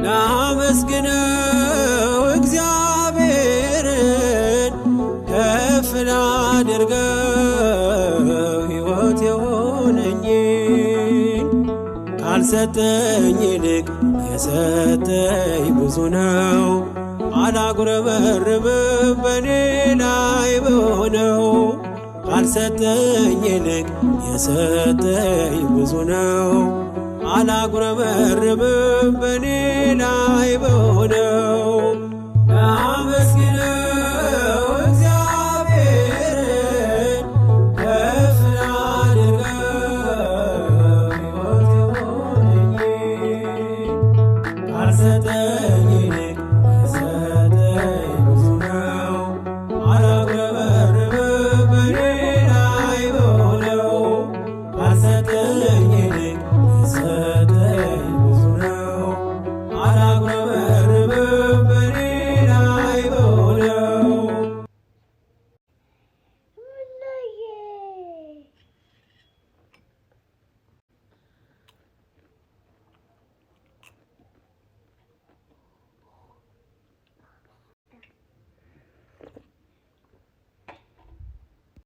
ላመስግነው እግዚአብሔርን ከፍ ላድርገው ሕይወት የሆነኝን ካልሰጠኝ ይልቅ የሰጠኝ ብዙ ነው። አላጉረመርምም በኔ ላይ በሆነው ካልሰጠኝ ይልቅ የሰጠኝ ብዙ ነው። አላጉረመርምም በኔ ላይ በሆነው ላመስግነው እግዚአብሔርን ከፍ ላድርገው ሕይወት የሆነኝን ካልሰጠኝ